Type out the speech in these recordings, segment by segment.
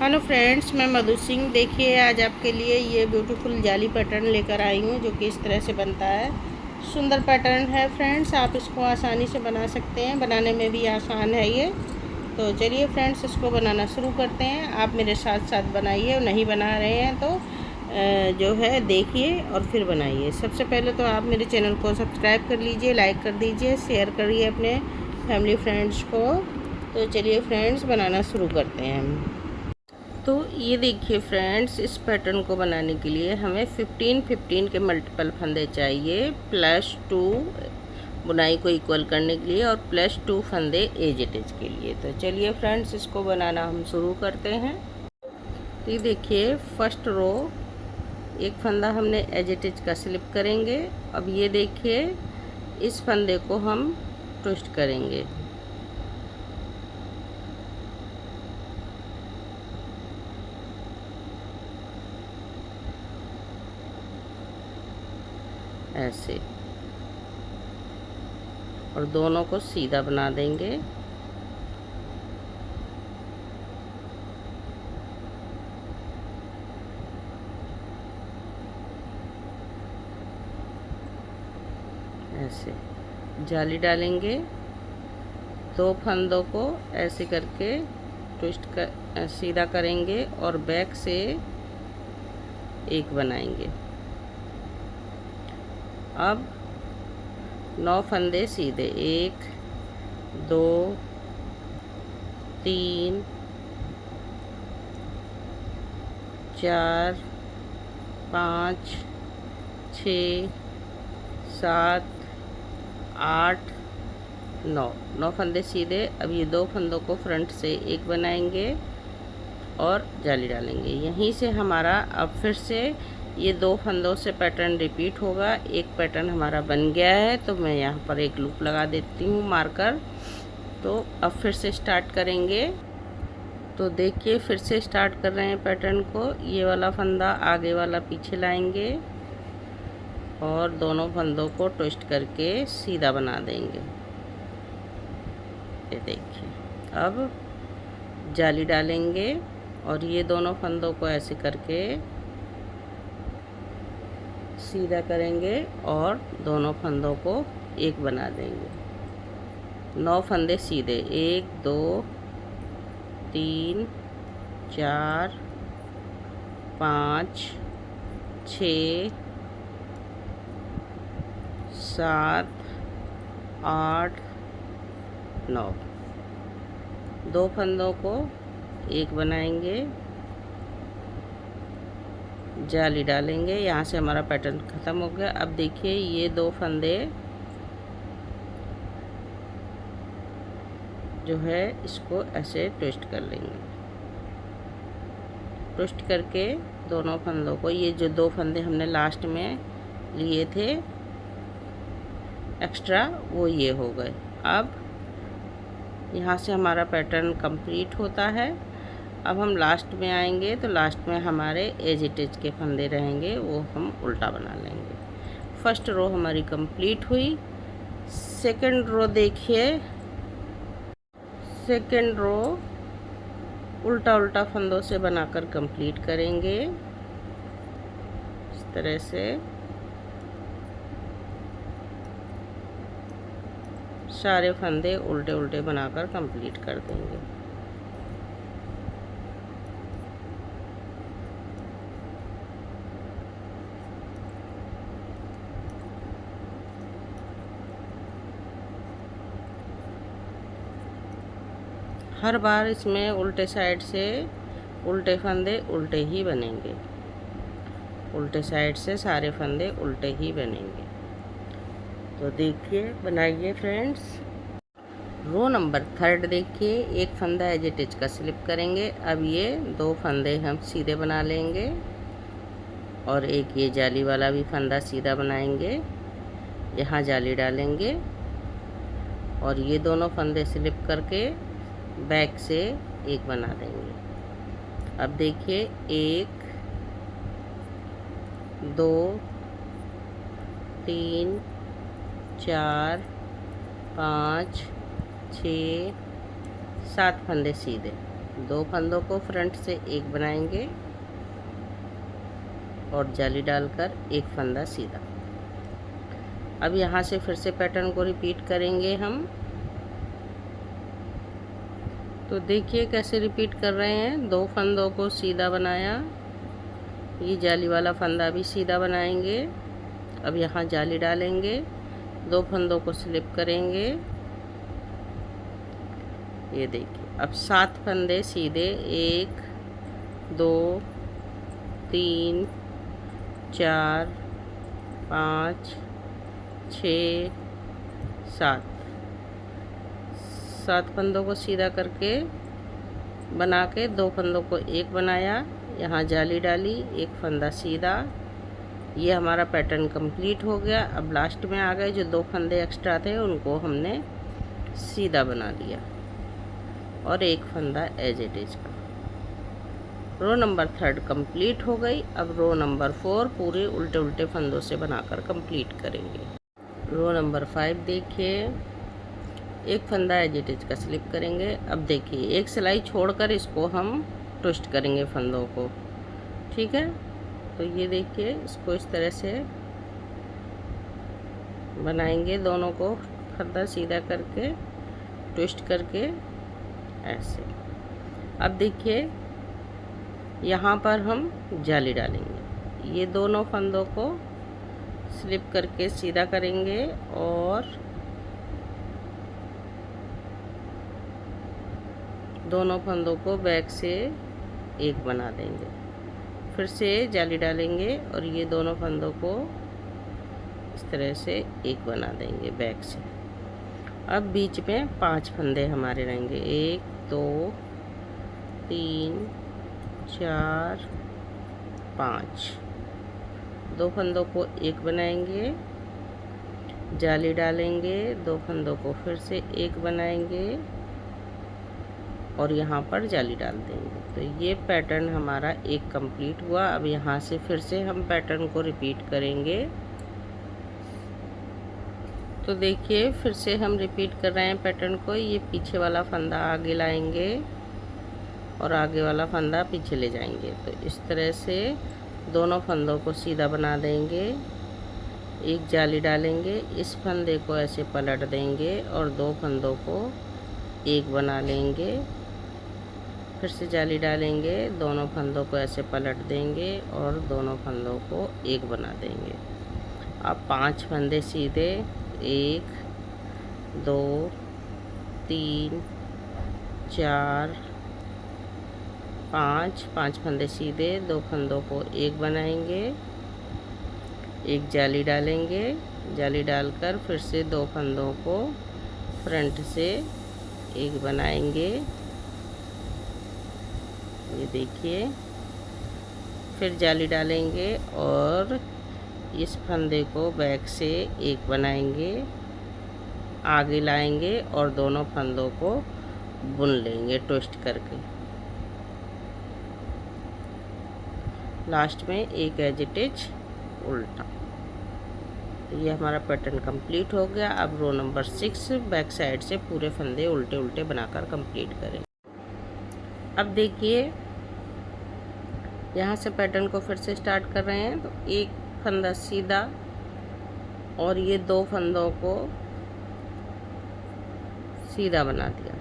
Hello friends, मैं मधु सिंह। देखिए, आज आपके लिए ये ब्यूटीफुल जाली पैटर्न लेकर आई हूँ जो कि इस तरह से बनता है। सुंदर पैटर्न है फ्रेंड्स, आप इसको आसानी से बना सकते हैं। बनाने में भी आसान है ये। तो चलिए फ्रेंड्स, इसको बनाना शुरू करते हैं। आप मेरे साथ साथ बनाइए, और नहीं बना रहे हैं तो जो है देखिए और फिर बनाइए। सबसे पहले तो आप मेरे चैनल को सब्सक्राइब कर लीजिए, लाइक कर दीजिए, शेयर करिए अपने फैमिली फ्रेंड्स को। तो चलिए फ्रेंड्स, बनाना शुरू करते हैं हम। तो ये देखिए फ्रेंड्स, इस पैटर्न को बनाने के लिए हमें 15-15 के मल्टीपल फंदे चाहिए, +2 बुनाई को इक्वल करने के लिए और +2 फंदे एज इट इज के लिए। तो चलिए फ्रेंड्स, इसको बनाना हम शुरू करते हैं। तो ये देखिए, फर्स्ट रो एक फंदा हमने एज इट इज का स्लिप करेंगे। अब ये देखिए, इस फंदे को हम ट्विस्ट करेंगे। ऐसे, और दोनों को सीधा बना देंगे। ऐसे जाली डालेंगे, 2 फंदों को ऐसे करके ट्विस्ट कर सीधा करेंगे और बैक से एक बनाएंगे। अब 9 फंदे सीधे, 1 2 3 4 5 6 7 8 9 फंदे सीधे। अब ये 2 फंदों को फ्रंट से एक बनाएंगे और जाली डालेंगे। यहीं से हमारा अब फिर से ये 2 फंदों से पैटर्न रिपीट होगा। एक पैटर्न हमारा बन गया है, तो मैं यहाँ पर एक लूप लगा देती हूँ मार्कर। तो अब फिर से स्टार्ट करेंगे। तो देखिए, फिर से स्टार्ट कर रहे हैं पैटर्न को। ये वाला फंदा आगे वाला पीछे लाएंगे और दोनों फंदों को ट्विस्ट करके सीधा बना देंगे। ये देखिए, अब जाली डालेंगे और ये दोनों फंदों को ऐसे करके सीधा करेंगे और दोनों फंदों को एक बना देंगे। 9 फंदे सीधे, 1 2 3 4 5 6 7 8 9, 2 फंदों को एक बनाएंगे, जाली डालेंगे। यहाँ से हमारा पैटर्न ख़त्म हो गया। अब देखिए, ये 2 फंदे जो है इसको ऐसे ट्विस्ट कर लेंगे। ट्विस्ट करके दोनों फंदों को, ये जो 2 फंदे हमने लास्ट में लिए थे एक्स्ट्रा, वो ये हो गए। अब यहाँ से हमारा पैटर्न कंप्लीट होता है। अब हम लास्ट में आएंगे तो लास्ट में हमारे एज इट इज के फंदे रहेंगे, वो हम उल्टा बना लेंगे। फर्स्ट रो हमारी कंप्लीट हुई। सेकंड रो देखिए, सेकंड रो उल्टा उल्टा फंदों से बनाकर कंप्लीट करेंगे। इस तरह से सारे फंदे उल्टे उल्टे बनाकर कंप्लीट कर देंगे। हर बार इसमें उल्टे साइड से उल्टे फंदे उल्टे ही बनेंगे। उल्टे साइड से सारे फंदे उल्टे ही बनेंगे। तो देखिए, बनाइए फ्रेंड्स। रो नंबर 3 देखिए, एक फंदा एज इट इज का स्लिप करेंगे। अब ये 2 फंदे हम सीधे बना लेंगे और एक ये जाली वाला भी फंदा सीधा बनाएंगे। यहाँ जाली डालेंगे और ये दोनों फंदे स्लिप करके बैक से एक बना देंगे। अब देखिए, 1 2 3 4 5 6 7 फंदे सीधे, 2 फंदों को फ्रंट से एक बनाएंगे और जाली डालकर एक फंदा सीधा। अब यहाँ से फिर से पैटर्न को रिपीट करेंगे हम। तो देखिए कैसे रिपीट कर रहे हैं। 2 फंदों को सीधा बनाया, ये जाली वाला फंदा भी सीधा बनाएंगे। अब यहाँ जाली डालेंगे, 2 फंदों को स्लिप करेंगे। ये देखिए अब 7 फंदे सीधे, 1 2 3 4 5 6 7 फंदों को सीधा करके बना के 2 फंदों को एक बनाया, यहाँ जाली डाली, एक फंदा सीधा। ये हमारा पैटर्न कंप्लीट हो गया। अब लास्ट में आ गए जो 2 फंदे एक्स्ट्रा थे उनको हमने सीधा बना लिया और एक फंदा एज इट इज का। रो नंबर 3 कंप्लीट हो गई। अब रो नंबर 4 पूरे उल्टे उल्टे फंदों से बनाकर कंप्लीट करेंगे। रो नंबर 5 देखिए, एक फंदा एज इट इज का स्लिप करेंगे। अब देखिए एक सिलाई छोड़कर इसको हम ट्विस्ट करेंगे फंदों को, ठीक है। तो ये देखिए इसको इस तरह से बनाएंगे, दोनों को फंदा सीधा करके ट्विस्ट करके ऐसे। अब देखिए यहाँ पर हम जाली डालेंगे, ये दोनों फंदों को स्लिप करके सीधा करेंगे और दोनों फंदों को बैक से एक बना देंगे। फिर से जाली डालेंगे और ये दोनों फंदों को इस तरह से एक बना देंगे बैक से। अब बीच में 5 फंदे हमारे रहेंगे, 1 2 3 4 5। 2 फंदों को एक बनाएंगे, जाली डालेंगे, 2 फंदों को फिर से एक बनाएंगे और यहाँ पर जाली डाल देंगे। तो ये पैटर्न हमारा एक कंप्लीट हुआ। अब यहाँ से फिर से हम पैटर्न को रिपीट करेंगे। तो देखिए फिर से हम रिपीट कर रहे हैं पैटर्न को। ये पीछे वाला फंदा आगे लाएंगे और आगे वाला फंदा पीछे ले जाएंगे। तो इस तरह से दोनों फंदों को सीधा बना देंगे, एक जाली डालेंगे, इस फंदे को ऐसे पलट देंगे और 2 फंदों को एक बना लेंगे। फिर से जाली डालेंगे, दोनों फंदों को ऐसे पलट देंगे और दोनों फंदों को एक बना देंगे। अब 5 फंदे सीधे, 1 2 3 4 5 फंदे सीधे, 2 फंदों को एक बनाएंगे, एक जाली डालेंगे, जाली डालकर फिर से 2 फंदों को फ्रंट से एक बनाएंगे। ये देखिए फिर जाली डालेंगे और इस फंदे को बैक से एक बनाएंगे, आगे लाएंगे और दोनों फंदों को बुन लेंगे ट्विस्ट करके। लास्ट में एक एज इट इज उल्टा। ये हमारा पैटर्न कंप्लीट हो गया। अब रो नंबर 6 बैक साइड से पूरे फंदे उल्टे उल्टे बनाकर कंप्लीट करें। अब देखिए यहाँ से पैटर्न को फिर से स्टार्ट कर रहे हैं। तो एक फंदा सीधा और ये 2 फंदों को सीधा बना दिया,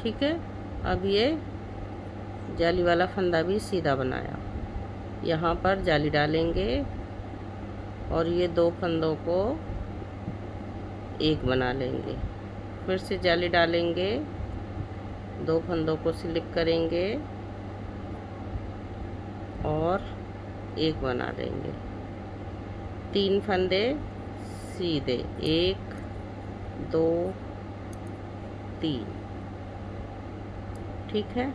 ठीक है। अब ये जाली वाला फंदा भी सीधा बनाया, यहाँ पर जाली डालेंगे और ये 2 फंदों को एक बना लेंगे। फिर से जाली डालेंगे, 2 फंदों को स्लिप करेंगे और एक बना देंगे। 3 फंदे सीधे, 1 2 3, ठीक है।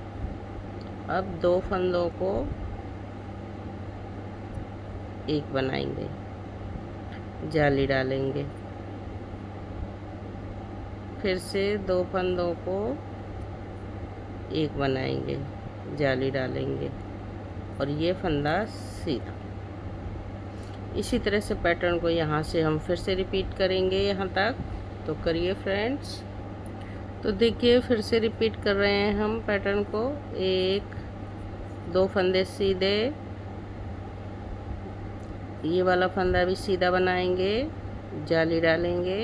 अब 2 फंदों को एक बनाएंगे, जाली डालेंगे, फिर से 2 फंदों को एक बनाएंगे, जाली डालेंगे और ये फंदा सीधा। इसी तरह से पैटर्न को यहाँ से हम फिर से रिपीट करेंगे यहाँ तक। तो करिए फ्रेंड्स। तो तो देखिए फिर से रिपीट कर रहे हैं हम पैटर्न को। 1 2 फंदे सीधे, ये वाला फंदा भी सीधा बनाएंगे, जाली डालेंगे,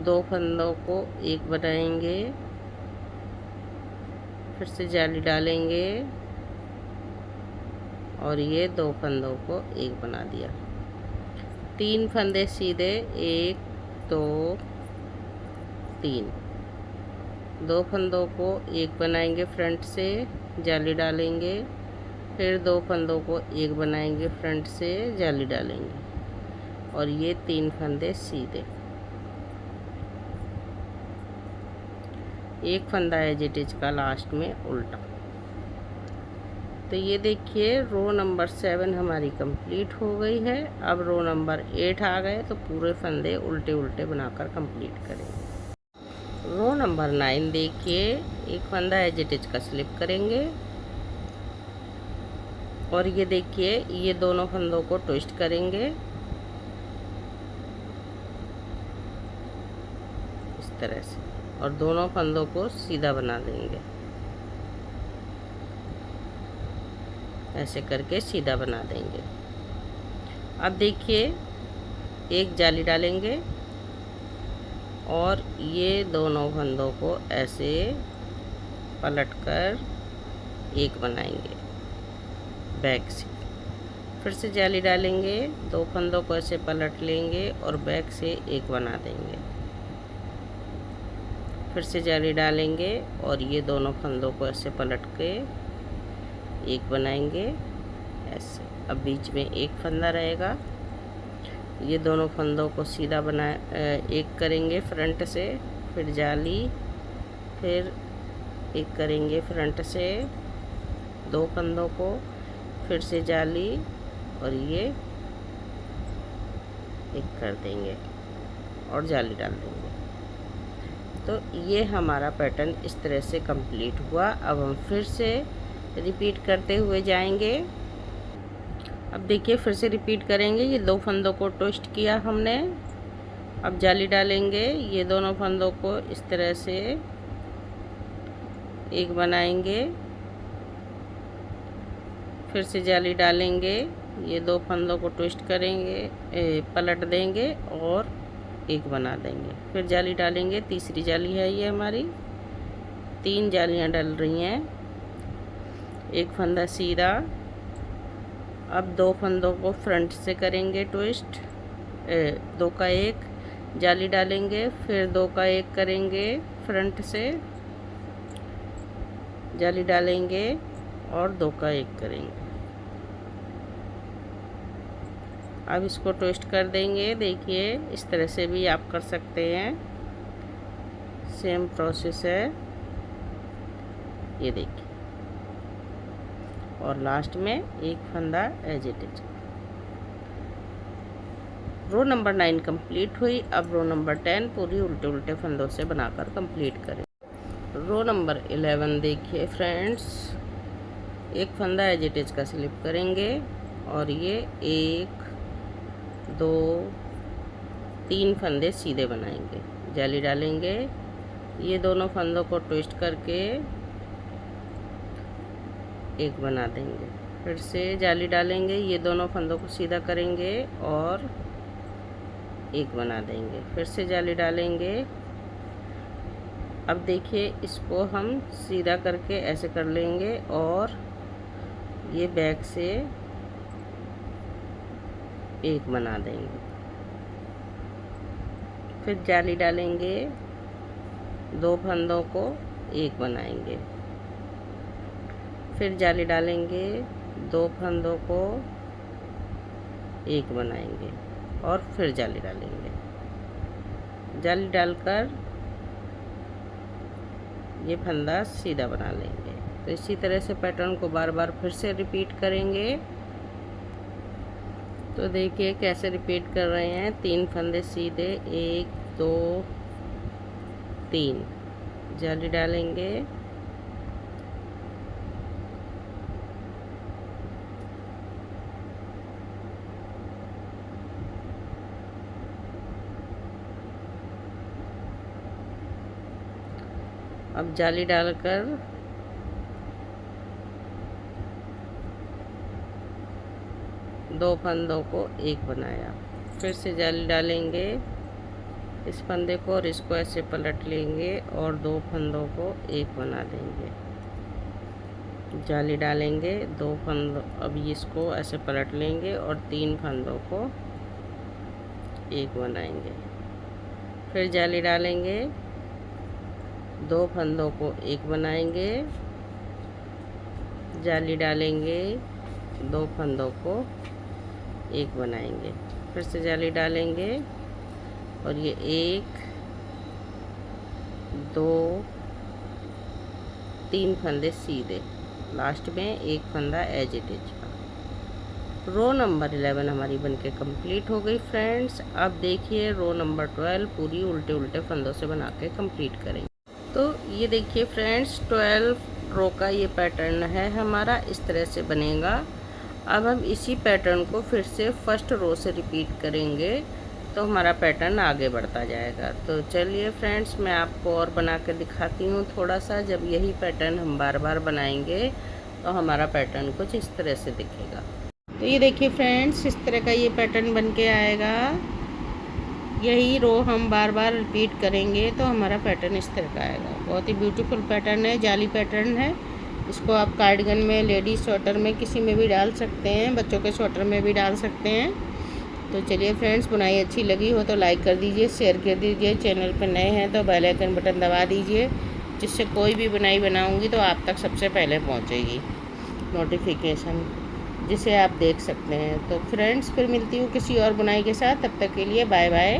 2 फंदों को एक बनाएंगे, फिर से जाली डालेंगे और ये 2 फंदों को एक बना दिया। 3 फंदे सीधे, 1 2 3, 2 फंदों को एक बनाएंगे फ्रंट से, जाली डालेंगे, फिर 2 फंदों को एक बनाएंगे फ्रंट से, जाली डालेंगे और ये 3 फंदे सीधे। एक फंदा एज इट इज का लास्ट में उल्टा। तो ये देखिए रो नंबर 7 हमारी कंप्लीट हो गई है। अब रो नंबर 8 आ गए तो पूरे फंदे उल्टे उल्टे बनाकर कंप्लीट करेंगे। रो नंबर 9 देखिए, एक फंदा एज इट इज का स्लिप करेंगे और ये देखिए ये दोनों फंदों को ट्विस्ट करेंगे इस तरह से और दोनों फंदों को सीधा बना देंगे, ऐसे करके सीधा बना देंगे। अब देखिए एक जाली डालेंगे और ये दोनों फंदों को ऐसे पलटकर एक बनाएंगे बैक से, फिर से जाली डालेंगे, 2 फंदों को ऐसे पलट लेंगे और बैक से एक बना देंगे, फिर से जाली डालेंगे और ये दोनों फंदों को ऐसे पलट के एक बनाएंगे ऐसे। अब बीच में एक फंदा रहेगा, ये दोनों फंदों को सीधा एक करेंगे फ्रंट से, फिर जाली, फिर एक करेंगे फ्रंट से 2 फंदों को, फिर से जाली और ये एक कर देंगे और जाली डाल देंगे। तो ये हमारा पैटर्न इस तरह से कंप्लीट हुआ। अब हम फिर से रिपीट करते हुए जाएंगे। अब देखिए फिर से रिपीट करेंगे। ये 2 फंदों को ट्विस्ट किया हमने, अब जाली डालेंगे, ये दोनों फंदों को इस तरह से एक बनाएंगे, फिर से जाली डालेंगे, ये 2 फंदों को ट्विस्ट करेंगे, पलट देंगे और एक बना देंगे, फिर जाली डालेंगे। तीसरी जाली है ये हमारी, 3 जालियां डल रही हैं, एक फंदा सीधा। अब 2 फंदों को फ्रंट से करेंगे ट्विस्ट, 2 का 1 जाली डालेंगे, फिर 2 का 1 करेंगे फ्रंट से, जाली डालेंगे और 2 का 1 करेंगे। अब इसको ट्विस्ट कर देंगे। देखिए इस तरह से भी आप कर सकते हैं, सेम प्रोसेस है ये देखिए, और लास्ट में एक फंदा as it is. Row number 9 complete हुई। अब रो नंबर 10 पूरी उल्टे उल्टे फंदों से बनाकर कंप्लीट करें। रो नंबर 11 देखिए फ्रेंड्स, एक फंदा एज इट इज का स्लिप करेंगे और ये 1 2 3 फंदे सीधे बनाएंगे, जाली डालेंगे, ये दोनों फंदों को ट्विस्ट करके एक बना देंगे, फिर से जाली डालेंगे, ये दोनों फंदों को सीधा करेंगे और एक बना देंगे, फिर से जाली डालेंगे। अब देखिए इसको हम सीधा करके ऐसे कर लेंगे और ये बैक से एक बना देंगे, फिर जाली डालेंगे, 2 फंदों को एक बनाएंगे, फिर जाली डालेंगे, 2 फंदों को एक बनाएंगे और फिर जाली डालेंगे, जाली डालकर ये फंदा सीधा बना लेंगे। तो इसी तरह से पैटर्न को बार बार फिर से रिपीट करेंगे। तो देखिए कैसे रिपीट कर रहे हैं। 3 फंदे सीधे, 1 2 3, जाली डालेंगे, अब जाली डालकर दो फंदों को एक बनाया। फिर से जाली डालेंगे इस फंदे को और इसको ऐसे पलट लेंगे और दो फंदों को एक बना देंगे। जाली डालेंगे, दो फंदों, अब इसको ऐसे पलट लेंगे और तीन फंदों को एक बनाएंगे। फिर जाली डालेंगे, दो फंदों को एक बनाएंगे। जाली डालेंगे, दो फंदों को एक बनाएंगे। फिर से जाली डालेंगे और ये एक, दो, तीन फंदे सीधे, लास्ट में एक फंदा as it is. Row number 11 हमारी बनके कंप्लीट हो गई फ्रेंड्स। अब देखिए रो नंबर 12 पूरी उल्टे उल्टे फंदों से बना के कंप्लीट करेंगे। तो ये देखिए फ्रेंड्स 12 रो का ये पैटर्न है हमारा, इस तरह से बनेगा। अब हम इसी पैटर्न को फिर से फर्स्ट रो से रिपीट करेंगे तो हमारा पैटर्न आगे बढ़ता जाएगा। तो चलिए फ्रेंड्स मैं आपको और बना कर दिखाती हूँ थोड़ा सा। जब यही पैटर्न हम बार बार बनाएंगे तो हमारा पैटर्न कुछ इस तरह से दिखेगा। तो ये देखिए फ्रेंड्स इस तरह का ये पैटर्न बन के आएगा। यही रो हम बार बार रिपीट करेंगे तो हमारा पैटर्न इस तरह का आएगा। बहुत ही ब्यूटीफुल पैटर्न है, जाली पैटर्न है। इसको आप कार्डिगन में, लेडीज स्वेटर में, किसी में भी डाल सकते हैं, बच्चों के स्वेटर में भी डाल सकते हैं। तो चलिए फ्रेंड्स बुनाई अच्छी लगी हो तो लाइक कर दीजिए, शेयर कर दीजिए। चैनल पर नए हैं तो बेल आइकन बटन दबा दीजिए, जिससे कोई भी बुनाई बनाऊंगी तो आप तक सबसे पहले पहुंचेगी नोटिफिकेशन, जिसे आप देख सकते हैं। तो फ्रेंड्स फिर मिलती हूँ किसी और बुनाई के साथ, तब तक के लिए बाय बाय।